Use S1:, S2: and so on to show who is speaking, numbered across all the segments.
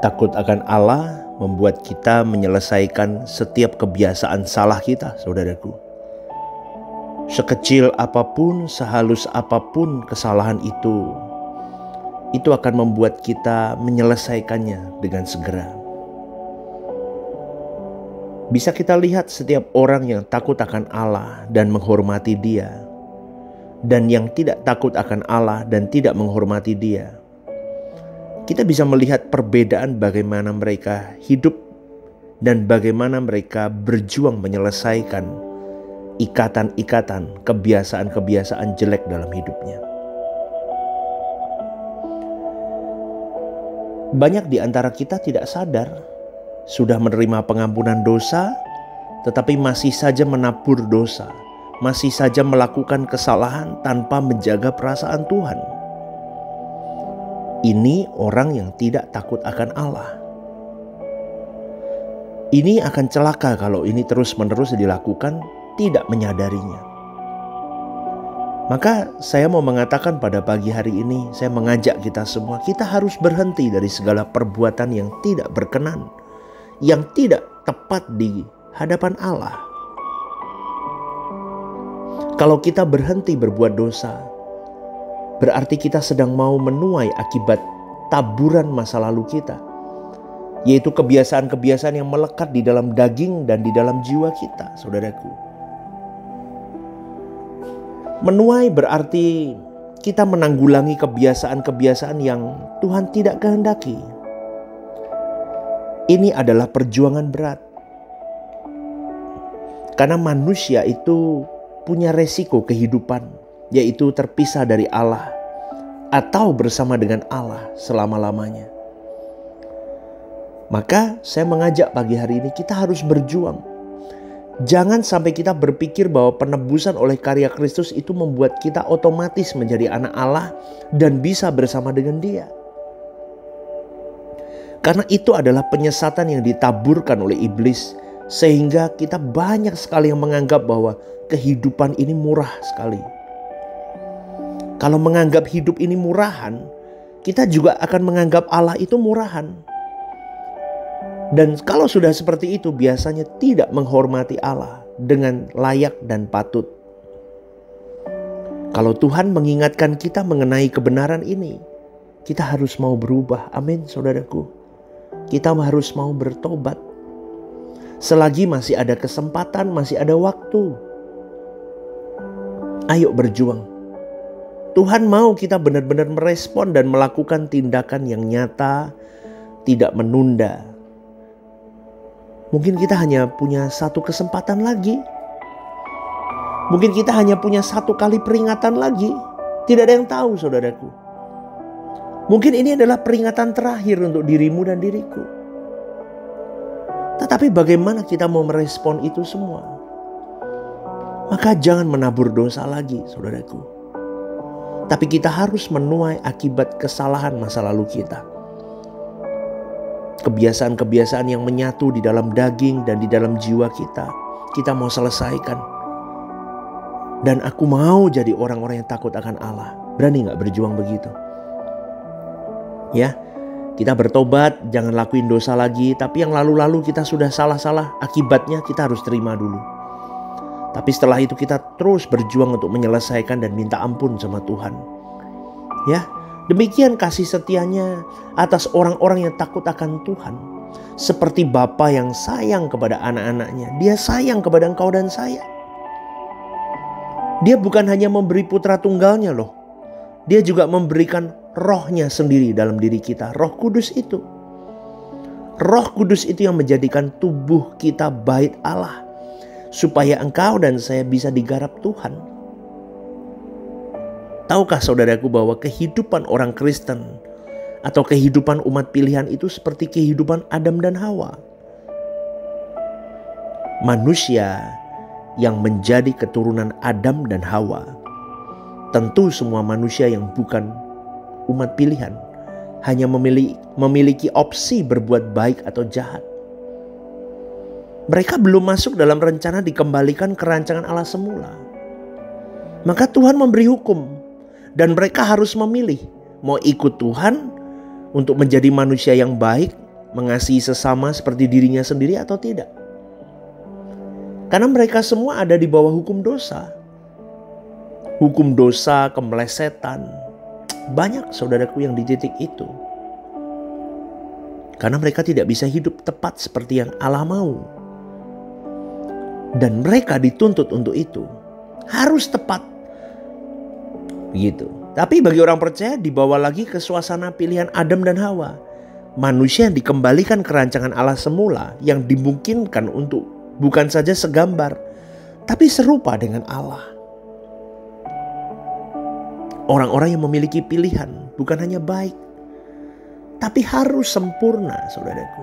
S1: Takut akan Allah membuat kita menyelesaikan setiap kebiasaan salah kita, saudaraku. Sekecil apapun, sehalus apapun kesalahan itu akan membuat kita menyelesaikannya dengan segera. Bisa kita lihat setiap orang yang takut akan Allah dan menghormati Dia, dan yang tidak takut akan Allah dan tidak menghormati Dia. Kita bisa melihat perbedaan bagaimana mereka hidup dan bagaimana mereka berjuang menyelesaikan ikatan-ikatan, kebiasaan-kebiasaan jelek dalam hidupnya. Banyak di antara kita tidak sadar sudah menerima pengampunan dosa, tetapi masih saja menabur dosa, masih saja melakukan kesalahan tanpa menjaga perasaan Tuhan. Ini orang yang tidak takut akan Allah. Ini akan celaka kalau ini terus-menerus dilakukan, tidak menyadarinya. Maka saya mau mengatakan pada pagi hari ini, saya mengajak kita semua, kita harus berhenti dari segala perbuatan yang tidak berkenan, yang tidak tepat di hadapan Allah. Kalau kita berhenti berbuat dosa, berarti kita sedang mau menuai akibat taburan masa lalu kita, yaitu kebiasaan-kebiasaan yang melekat di dalam daging dan di dalam jiwa kita, saudaraku. Menuai berarti kita menanggulangi kebiasaan-kebiasaan yang Tuhan tidak kehendaki. Ini adalah perjuangan berat. Karena manusia itu punya resiko kehidupan, yaitu terpisah dari Allah atau bersama dengan Allah selama-lamanya. Maka saya mengajak pagi hari ini kita harus berjuang. Jangan sampai kita berpikir bahwa penebusan oleh karya Kristus itu membuat kita otomatis menjadi anak Allah dan bisa bersama dengan Dia. Karena itu adalah penyesatan yang ditaburkan oleh iblis, sehingga kita banyak sekali yang menganggap bahwa kehidupan ini murah sekali. Kalau menganggap hidup ini murahan, kita juga akan menganggap Allah itu murahan. Dan kalau sudah seperti itu, biasanya tidak menghormati Allah dengan layak dan patut. Kalau Tuhan mengingatkan kita mengenai kebenaran ini, kita harus mau berubah. Amin, saudaraku. Kita harus mau bertobat. Selagi masih ada kesempatan, masih ada waktu. Ayo berjuang. Tuhan mau kita benar-benar merespon dan melakukan tindakan yang nyata, tidak menunda. Mungkin kita hanya punya satu kesempatan lagi. Mungkin kita hanya punya satu kali peringatan lagi. Tidak ada yang tahu, saudaraku. Mungkin ini adalah peringatan terakhir untuk dirimu dan diriku. Tetapi bagaimana kita mau merespon itu semua? Maka jangan menabur dosa lagi, saudaraku. Tapi kita harus menuai akibat kesalahan masa lalu kita. Kebiasaan-kebiasaan yang menyatu di dalam daging dan di dalam jiwa kita mau selesaikan. Dan aku mau jadi orang-orang yang takut akan Allah. Berani gak berjuang begitu? Ya, kita bertobat, jangan lakuin dosa lagi. Tapi yang lalu-lalu kita sudah salah-salah, akibatnya kita harus terima dulu. Tapi setelah itu kita terus berjuang untuk menyelesaikan dan minta ampun sama Tuhan. Ya, demikian kasih setianya atas orang-orang yang takut akan Tuhan. Seperti Bapa yang sayang kepada anak-anaknya, Dia sayang kepada engkau dan saya. Dia bukan hanya memberi putra tunggalnya loh. Dia juga memberikan rohnya sendiri dalam diri kita. Roh Kudus itu. Roh Kudus itu yang menjadikan tubuh kita bait Allah. Supaya engkau dan saya bisa digarap Tuhan. Tahukah saudaraku bahwa kehidupan orang Kristen atau kehidupan umat pilihan itu seperti kehidupan Adam dan Hawa. Manusia yang menjadi keturunan Adam dan Hawa. Tentu semua manusia yang bukan umat pilihan hanya memiliki opsi berbuat baik atau jahat. Mereka belum masuk dalam rencana dikembalikan ke rancangan Allah semula. Maka Tuhan memberi hukum. Dan mereka harus memilih. Mau ikut Tuhan untuk menjadi manusia yang baik mengasihi sesama seperti dirinya sendiri atau tidak. Karena mereka semua ada di bawah hukum dosa. Hukum dosa, kemelesetan. Banyak saudaraku yang di titik itu. Karena mereka tidak bisa hidup tepat seperti yang Allah mau. Dan mereka dituntut untuk itu. Harus tepat. Begitu. Tapi bagi orang percaya dibawa lagi ke suasana pilihan Adam dan Hawa. Manusia yang dikembalikan ke rancangan Allah semula, yang dimungkinkan untuk bukan saja segambar, tapi serupa dengan Allah. Orang-orang yang memiliki pilihan bukan hanya baik, tapi harus sempurna, saudaraku.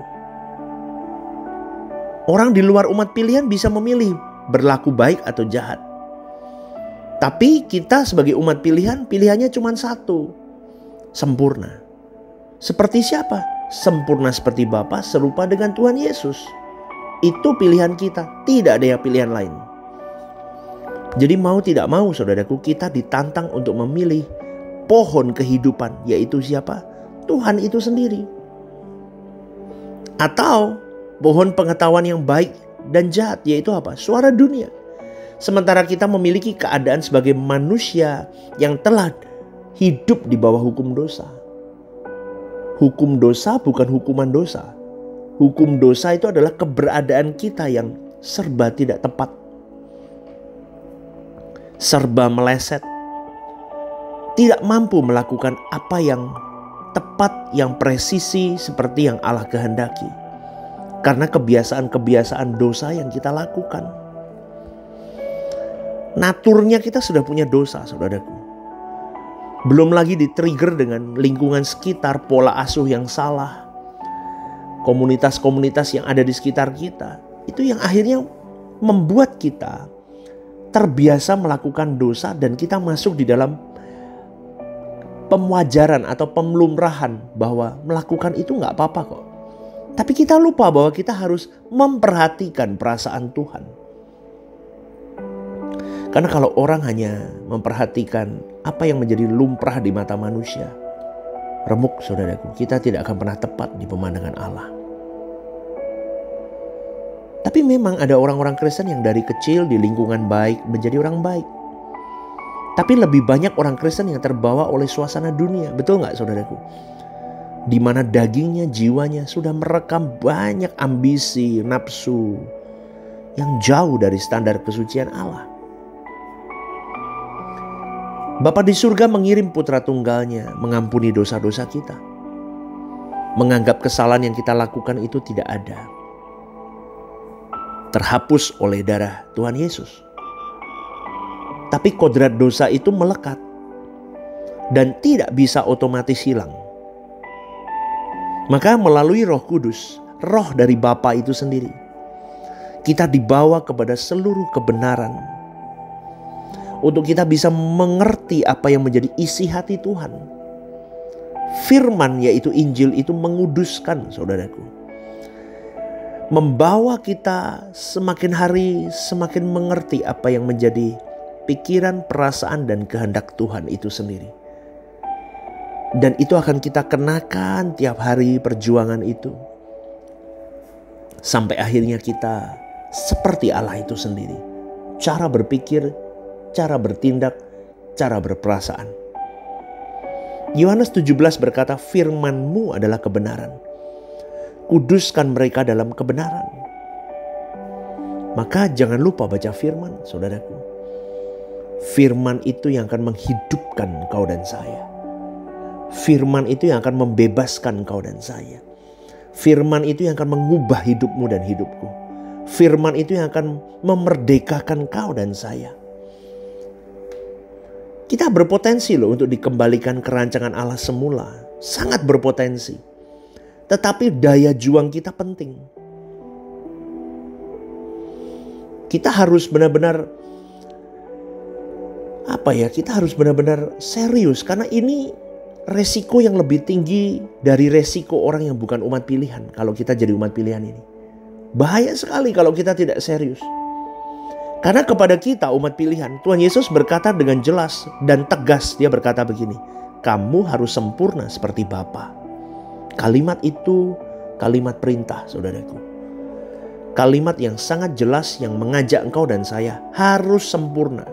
S1: Orang di luar umat pilihan bisa memilih berlaku baik atau jahat. Tapi kita sebagai umat pilihan, pilihannya cuma satu. Sempurna. Seperti siapa? Sempurna seperti Bapa, serupa dengan Tuhan Yesus. Itu pilihan kita. Tidak ada yang pilihan lain. Jadi mau tidak mau saudaraku, kita ditantang untuk memilih pohon kehidupan. Yaitu siapa? Tuhan itu sendiri. Atau pohon pengetahuan yang baik dan jahat. Yaitu apa? Suara dunia. Sementara kita memiliki keadaan sebagai manusia yang telah hidup di bawah hukum dosa. Hukum dosa bukan hukuman dosa. Hukum dosa itu adalah keberadaan kita yang serba tidak tepat. Serba meleset. Tidak mampu melakukan apa yang tepat, yang presisi seperti yang Allah kehendaki. Karena kebiasaan-kebiasaan dosa yang kita lakukan. Naturnya kita sudah punya dosa, saudaraku. Belum lagi di-trigger dengan lingkungan sekitar, pola asuh yang salah. Komunitas-komunitas yang ada di sekitar kita. Itu yang akhirnya membuat kita terbiasa melakukan dosa dan kita masuk di dalam pemuajaran atau pemlumrahan bahwa melakukan itu gak apa-apa kok. Tapi kita lupa bahwa kita harus memperhatikan perasaan Tuhan. Karena kalau orang hanya memperhatikan apa yang menjadi lumrah di mata manusia, remuk saudaraku, kita tidak akan pernah tepat di pemandangan Allah. Tapi memang ada orang-orang Kristen yang dari kecil di lingkungan baik menjadi orang baik. Tapi lebih banyak orang Kristen yang terbawa oleh suasana dunia. Betul gak saudaraku? Di mana dagingnya, jiwanya sudah merekam banyak ambisi, nafsu yang jauh dari standar kesucian Allah. Bapa di surga mengirim putra tunggalnya mengampuni dosa-dosa kita. Menganggap kesalahan yang kita lakukan itu tidak ada. Terhapus oleh darah Tuhan Yesus. Tapi kodrat dosa itu melekat. Dan tidak bisa otomatis hilang. Maka melalui Roh Kudus, roh dari Bapa itu sendiri, kita dibawa kepada seluruh kebenaran. Untuk kita bisa mengerti apa yang menjadi isi hati Tuhan. Firman yaitu Injil itu menguduskan saudaraku. Membawa kita semakin hari semakin mengerti apa yang menjadi pikiran, perasaan dan kehendak Tuhan itu sendiri. Dan itu akan kita kenakan tiap hari perjuangan itu. Sampai akhirnya kita seperti Allah itu sendiri. Cara berpikir, cara bertindak, cara berperasaan. Yohanes 17 berkata, firman-Mu adalah kebenaran. Kuduskan mereka dalam kebenaran. Maka jangan lupa baca firman, saudaraku. Firman itu yang akan menghidupkan kau dan saya. Firman itu yang akan membebaskan kau dan saya. Firman itu yang akan mengubah hidupmu dan hidupku. Firman itu yang akan memerdekakan kau dan saya. Kita berpotensi loh untuk dikembalikan ke rancangan Allah semula. Sangat berpotensi. Tetapi daya juang kita penting. Kita harus benar-benar kita harus benar-benar serius. Karena ini resiko yang lebih tinggi dari resiko orang yang bukan umat pilihan. Kalau kita jadi umat pilihan ini. Bahaya sekali kalau kita tidak serius. Karena kepada kita umat pilihan, Tuhan Yesus berkata dengan jelas dan tegas. Dia berkata begini, kamu harus sempurna seperti Bapa. Kalimat itu kalimat perintah, saudaraku. Kalimat yang sangat jelas yang mengajak engkau dan saya harus sempurna.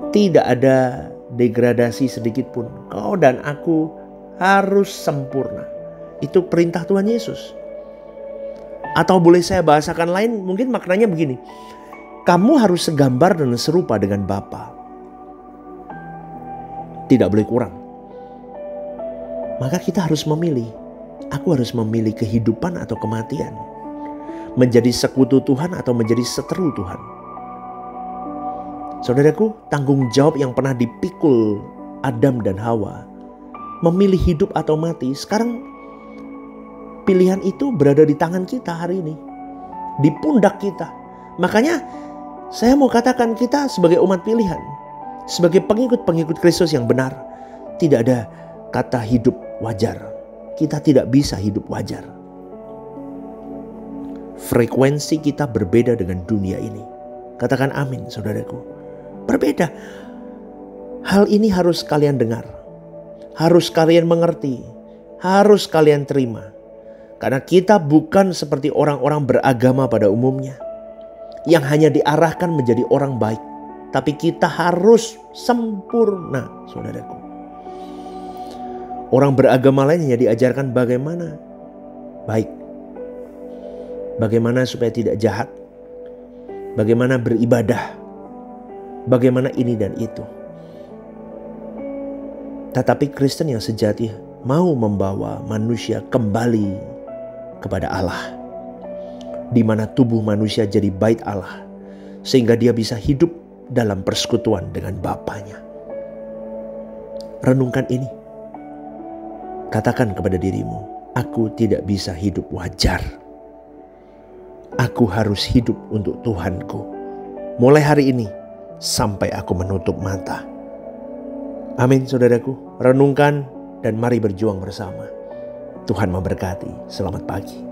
S1: Tidak ada degradasi sedikit pun. Kau dan aku harus sempurna. Itu perintah Tuhan Yesus. Atau boleh saya bahasakan lain, mungkin maknanya begini. Kamu harus segambar dan serupa dengan Bapa. Tidak boleh kurang. Maka kita harus memilih. Aku harus memilih kehidupan atau kematian. Menjadi sekutu Tuhan atau menjadi seteru Tuhan. Saudaraku, tanggung jawab yang pernah dipikul Adam dan Hawa, memilih hidup atau mati, sekarang pilihan itu berada di tangan kita hari ini. Di pundak kita. Makanya saya mau katakan kita sebagai umat pilihan, sebagai pengikut-pengikut Kristus yang benar, tidak ada kata hidup wajar. Kita tidak bisa hidup wajar. Frekuensi kita berbeda dengan dunia ini. Katakan amin, saudaraku. Berbeda. Hal ini harus kalian dengar. Harus kalian mengerti. Harus kalian terima. Karena kita bukan seperti orang-orang beragama pada umumnya, yang hanya diarahkan menjadi orang baik. Tapi kita harus sempurna, saudaraku. Orang beragama lain hanya diajarkan bagaimana baik. Bagaimana supaya tidak jahat. Bagaimana beribadah. Bagaimana ini dan itu. Tetapi Kristen yang sejati mau membawa manusia kembali kepada Allah. Di mana tubuh manusia jadi bait Allah. Sehingga dia bisa hidup dalam persekutuan dengan Bapanya. Renungkan ini. Katakan kepada dirimu, aku tidak bisa hidup wajar. Aku harus hidup untuk Tuhanku. Mulai hari ini sampai aku menutup mata. Amin, saudaraku. Renungkan dan mari berjuang bersama. Tuhan memberkati. Selamat pagi.